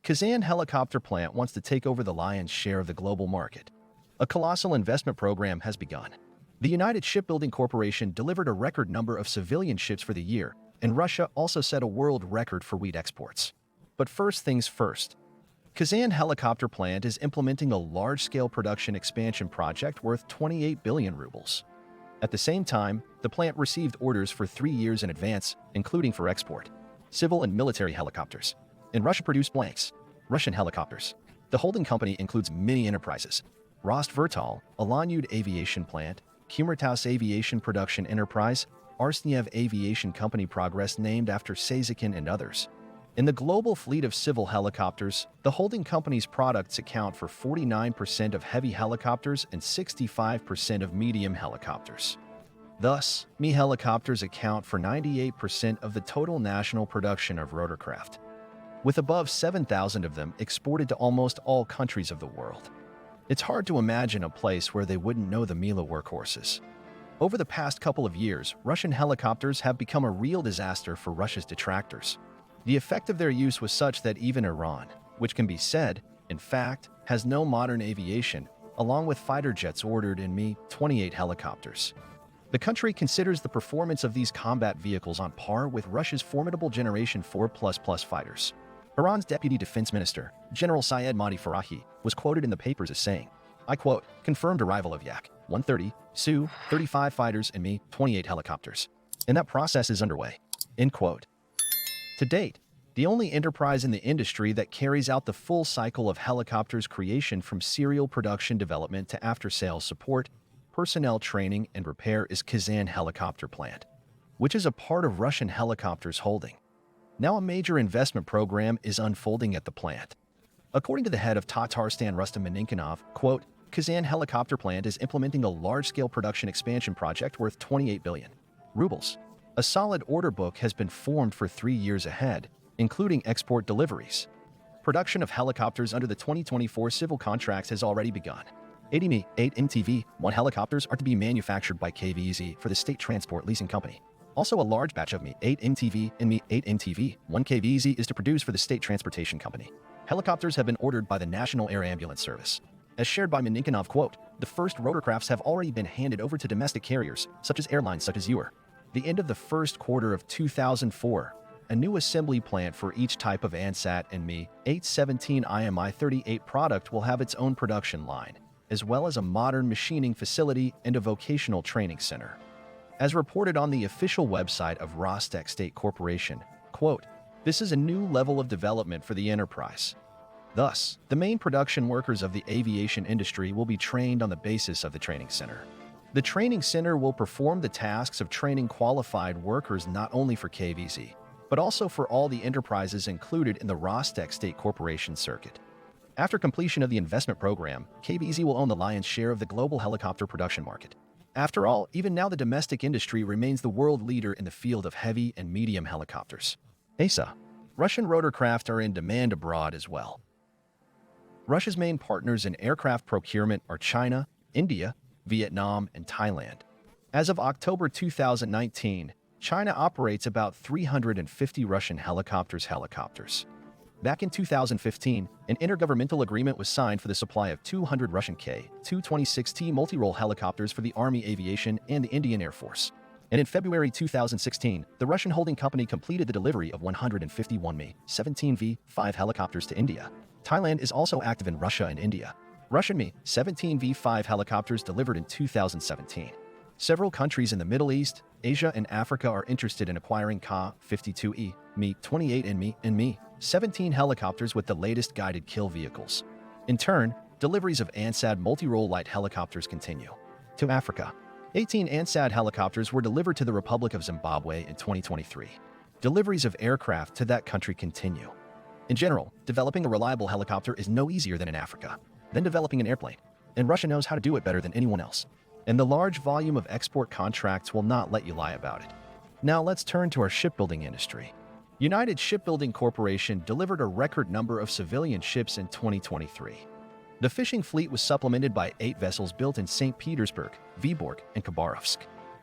Kazan Helicopter Plant wants to take over the lion's share of the global market. A colossal investment program has begun. The United Shipbuilding Corporation delivered a record number of civilian ships for the year, and Russia also set a world record for wheat exports. But first things first. Kazan Helicopter Plant is implementing a large-scale production expansion project worth 28 billion rubles. At the same time, the plant received orders for 3 years in advance, including for export, civil and military helicopters. And Russia produced blanks, Russian helicopters. The holding company includes many enterprises: Rost-Vertal, Alanyud Aviation Plant, Kumrtaus Aviation Production Enterprise, Arsnev Aviation Company Progress named after Sazykin and others. In the global fleet of civil helicopters, the holding company's products account for 49% of heavy helicopters and 65% of medium helicopters. Thus, Mi helicopters account for 98% of the total national production of rotorcraft, with above 7,000 of them exported to almost all countries of the world. It's hard to imagine a place where they wouldn't know the Mila workhorses. Over the past couple of years, Russian helicopters have become a real disaster for Russia's detractors. The effect of their use was such that even Iran, which can be said, in fact, has no modern aviation, along with fighter jets ordered in Mi-28 helicopters. The country considers the performance of these combat vehicles on par with Russia's formidable Generation 4++ fighters. Iran's Deputy Defense Minister, General Syed Mahdi Farahi, was quoted in the papers as saying, I quote, confirmed arrival of Yak-130, Su-35 fighters and Mi-28 helicopters. And that process is underway. End quote. To date, the only enterprise in the industry that carries out the full cycle of helicopters creation from serial production development to after-sales support, personnel training, and repair is Kazan Helicopter Plant, which is a part of Russian Helicopters Holding. Now a major investment program is unfolding at the plant. According to the head of Tatarstan Rustam Mininkinov, quote, Kazan Helicopter Plant is implementing a large-scale production expansion project worth 28 billion rubles. A solid order book has been formed for 3 years ahead, including export deliveries. Production of helicopters under the 2024 civil contracts has already begun. 80 Mi-8 MTV-1 helicopters are to be manufactured by KVZ for the State Transport Leasing Company. Also, a large batch of Mi-8 MTV and Mi-8 MTV-1 KVZ is to produce for the State Transportation Company. Helicopters have been ordered by the National Air Ambulance Service. As shared by Mininkinov, quote, the first rotorcrafts have already been handed over to domestic carriers, such as airlines such as UR. The end of the first quarter of 2004, a new assembly plant for each type of Ansat and Mi-817 IMI-38 product will have its own production line, as well as a modern machining facility and a vocational training center. As reported on the official website of Rostec State Corporation, quote, this is a new level of development for the enterprise. Thus, the main production workers of the aviation industry will be trained on the basis of the training center. The training center will perform the tasks of training qualified workers not only for KVZ, but also for all the enterprises included in the Rostec State Corporation circuit. After completion of the investment program, KVZ will own the lion's share of the global helicopter production market. After all, even now the domestic industry remains the world leader in the field of heavy and medium helicopters. ASA. Russian rotorcraft are in demand abroad as well. Russia's main partners in aircraft procurement are China, India, Vietnam, and Thailand. As of October 2019, China operates about 350 Russian helicopters. Back in 2015, an intergovernmental agreement was signed for the supply of 200 Russian K-226T multi-role helicopters for the Army Aviation and the Indian Air Force. And in February 2016, the Russian holding company completed the delivery of 151 Mi-17V5 helicopters to India. Thailand is also active in Russia and India. Russian Mi-17V5 helicopters delivered in 2017. Several countries in the Middle East, Asia, and Africa are interested in acquiring Ka-52E, Mi-28 and Mi-17 helicopters with the latest guided kill vehicles. In turn, deliveries of Ansad multi-role light helicopters continue. To Africa, 18 Ansad helicopters were delivered to the Republic of Zimbabwe in 2023. Deliveries of aircraft to that country continue. In general, developing a reliable helicopter is no easier than in Africa, than developing an airplane, and Russia knows how to do it better than anyone else. And the large volume of export contracts will not let you lie about it. Now let's turn to our shipbuilding industry. United Shipbuilding Corporation delivered a record number of civilian ships in 2023. The fishing fleet was supplemented by 8 vessels built in St. Petersburg, Vyborg, and Khabarovsk.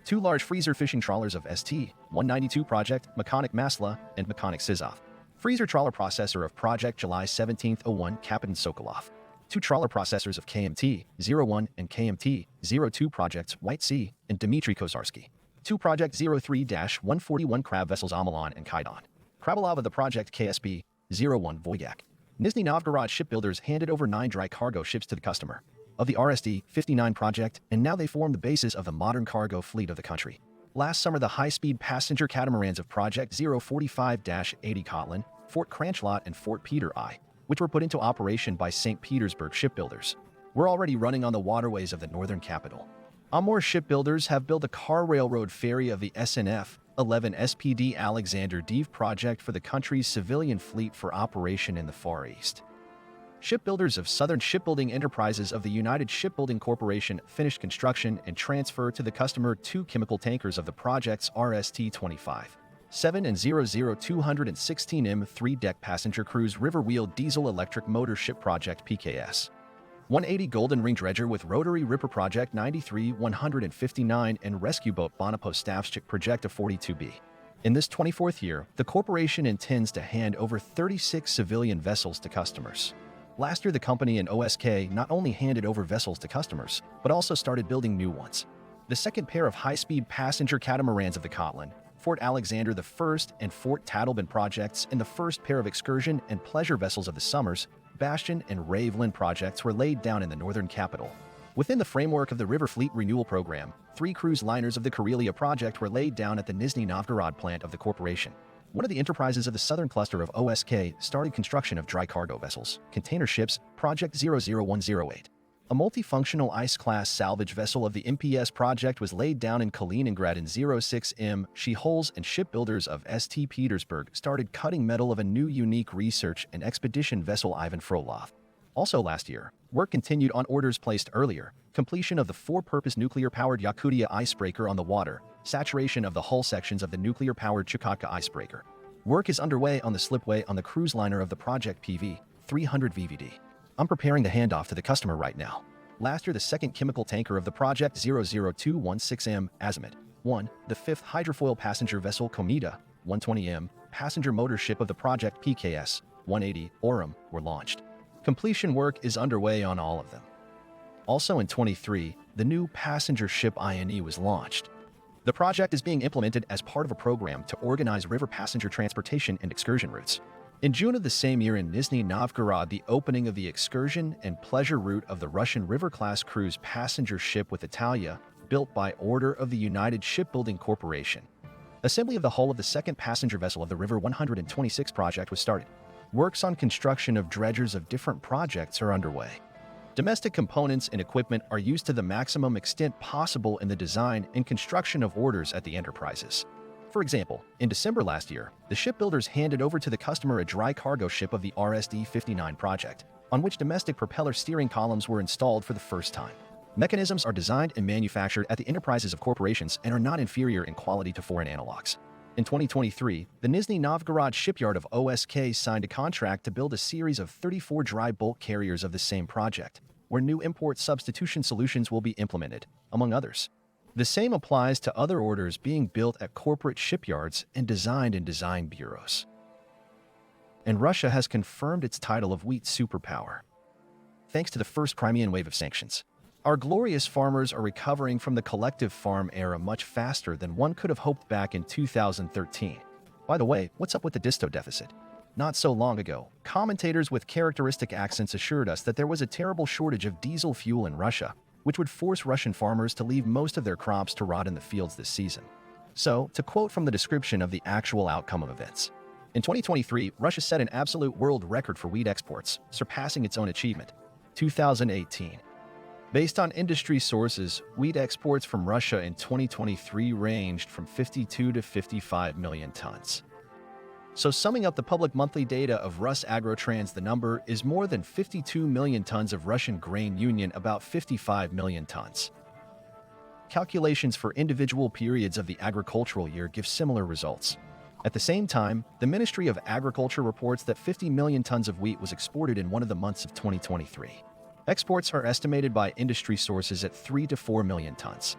2 large freezer fishing trawlers of ST-192 Project, Mechanic Masla, and Mechanic Sizov. Freezer trawler processor of Project July 1701 Captain Sokolov. 2 trawler processors of KMT-01 and KMT-02 projects White Sea and Dmitry Kozarsky. 2 Project 03-141 crab vessels Amalon and Kaidan. Krabalov of the Project KSP-01 Voyak. Nizhny Novgorod shipbuilders handed over 9 dry cargo ships to the customer of the RSD-59 project, and now they form the basis of the modern cargo fleet of the country. Last summer, the high-speed passenger catamarans of Project 045-80 Kotlin, Fort Kranchlot, and Fort Peter I, which were put into operation by St. Petersburg shipbuilders, were already running on the waterways of the northern capital. Amur shipbuilders have built a car railroad ferry of the SNF-11 SPD Alexander Deve project for the country's civilian fleet for operation in the Far East. Shipbuilders of Southern Shipbuilding Enterprises of the United Shipbuilding Corporation finished construction and transfer to the customer 2 chemical tankers of the project's RST-25, 7 and 216M 3-deck passenger cruise river wheel diesel-electric motor ship project PKS. 180 Golden Ring dredger with rotary ripper project 93-159 and rescue boat Bonopo staffship project of 42B. In this 24th year, the corporation intends to hand over 36 civilian vessels to customers. Last year, the company and OSK not only handed over vessels to customers, but also started building new ones. The second pair of high-speed passenger catamarans of the Kotlin, Fort Alexander I and Fort Tattleban projects, and the first pair of excursion and pleasure vessels of the Summers, Bastion, and Ravelin projects were laid down in the northern capital. Within the framework of the River Fleet Renewal Program, 3 cruise liners of the Karelia project were laid down at the Nizhny Novgorod plant of the corporation. One of the enterprises of the southern cluster of OSK started construction of dry cargo vessels, container ships, Project 00108. A multifunctional ice-class salvage vessel of the MPS project was laid down in Kaliningrad in 06M. She-Holes and shipbuilders of St. Petersburg started cutting metal of a new unique research and expedition vessel Ivan Frolov. Also last year, work continued on orders placed earlier, completion of the 4-purpose nuclear-powered Yakutia icebreaker on the water, saturation of the hull sections of the nuclear-powered Chukotka icebreaker. Work is underway on the slipway on the cruise liner of the Project PV 300 VVD. I'm preparing the handoff to the customer right now. Last year, the second chemical tanker of the Project 00216M Azimuth 1, the 5th hydrofoil passenger vessel Kometa 120M, passenger motor ship of the Project PKS 180 Orem were launched. Completion work is underway on all of them. Also in 23, the new passenger ship INE was launched. The project is being implemented as part of a program to organize river passenger transportation and excursion routes. In June of the same year in Nizhny Novgorod, the opening of the excursion and pleasure route of the Russian River-class cruise passenger ship with Italia, built by order of the United Shipbuilding Corporation. Assembly of the hull of the second passenger vessel of the River 126 project was started. Works on construction of dredgers of different projects are underway. Domestic components and equipment are used to the maximum extent possible in the design and construction of orders at the enterprises. For example, in December last year, the shipbuilders handed over to the customer a dry cargo ship of the RSD-59 project, on which domestic propeller steering columns were installed for the first time. Mechanisms are designed and manufactured at the enterprises of corporations and are not inferior in quality to foreign analogs. In 2023, the Nizhny Novgorod shipyard of OSK signed a contract to build a series of 34 dry bulk carriers of the same project, where new import substitution solutions will be implemented, among others. The same applies to other orders being built at corporate shipyards and designed in design bureaus. And Russia has confirmed its title of wheat superpower. Thanks to the first Crimean wave of sanctions, our glorious farmers are recovering from the collective farm era much faster than one could have hoped back in 2013. By the way, what's up with the disto deficit? Not so long ago, commentators with characteristic accents assured us that there was a terrible shortage of diesel fuel in Russia, which would force Russian farmers to leave most of their crops to rot in the fields this season. So, to quote from the description of the actual outcome of events, in 2023, Russia set an absolute world record for wheat exports, surpassing its own achievement, 2018. Based on industry sources, wheat exports from Russia in 2023 ranged from 52 to 55 million tons. So summing up the public monthly data of Rusagrotrans, the number is more than 52 million tons of Russian grain union, about 55 million tons. Calculations for individual periods of the agricultural year give similar results. At the same time, the Ministry of Agriculture reports that 50 million tons of wheat was exported in one of the months of 2023. Exports are estimated by industry sources at 3 to 4 million tons.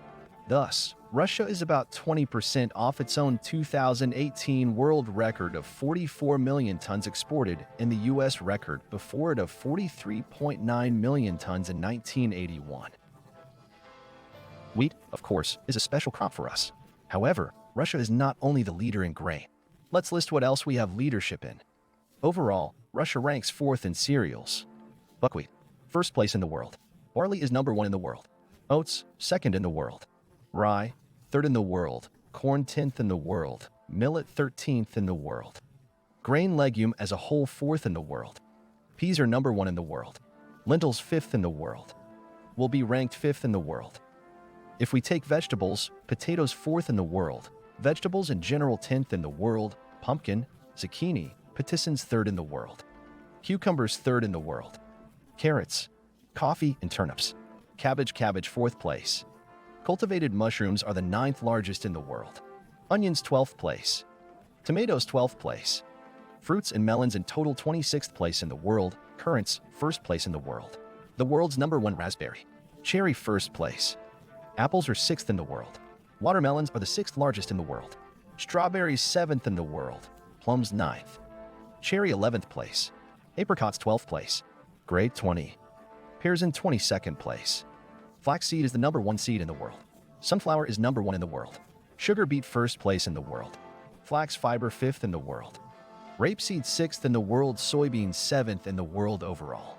Thus, Russia is about 20% off its own 2018 world record of 44 million tons exported and the U.S. record before it of 43.9 million tons in 1981. Wheat, of course, is a special crop for us. However, Russia is not only the leader in grain. Let's list what else we have leadership in. Overall, Russia ranks 4th in cereals. Buckwheat, 1st place in the world. Barley is number 1 in the world. Oats, 2nd in the world. Rye, 3rd in the world. Corn, 10th in the world. Millet, 13th in the world. Grain legume as a whole, 4th in the world. Peas are number 1 in the world. Lentils, 5th in the world. Will be ranked 5th in the world. If we take vegetables, potatoes 4th in the world. Vegetables in general 10th in the world. Pumpkin, zucchini, patisseries 3rd in the world. Cucumbers 3rd in the world. Carrots, coffee, and turnips. Cabbage 4th place. Cultivated mushrooms are the 9th largest in the world. Onions 12th place. Tomatoes 12th place. Fruits and melons in total 26th place in the world. Currants 1st place in the world. The world's number 1 raspberry. Cherry 1st place. Apples are 6th in the world. Watermelons are the 6th largest in the world. Strawberries 7th in the world. Plums 9th. Cherry 11th place. Apricots 12th place. Grape 20. Pears in 22nd place. Flaxseed is the number 1 seed in the world. Sunflower is number 1 in the world. Sugar beet 1st place in the world. Flax fiber 5th in the world. Rapeseed 6th in the world. Soybeans 7th in the world overall.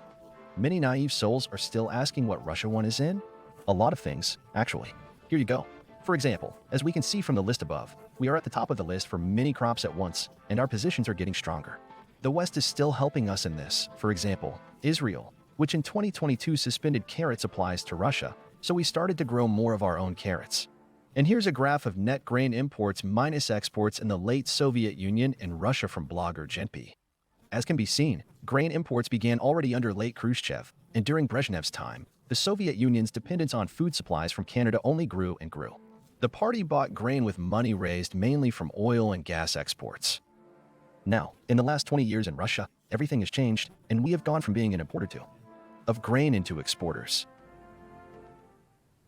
Many naive souls are still asking what Russia 1 is in? A lot of things, actually. Here you go. For example, as we can see from the list above, we are at the top of the list for many crops at once, and our positions are getting stronger. The West is still helping us in this. For example, Israel, which in 2022 suspended carrot supplies to Russia, so we started to grow more of our own carrots. And here's a graph of net grain imports minus exports in the late Soviet Union and Russia from blogger Genpi. As can be seen, grain imports began already under late Khrushchev, and during Brezhnev's time, the Soviet Union's dependence on food supplies from Canada only grew and grew. The party bought grain with money raised mainly from oil and gas exports. Now, in the last 20 years in Russia, everything has changed, and we have gone from being an importer of grain into exporters.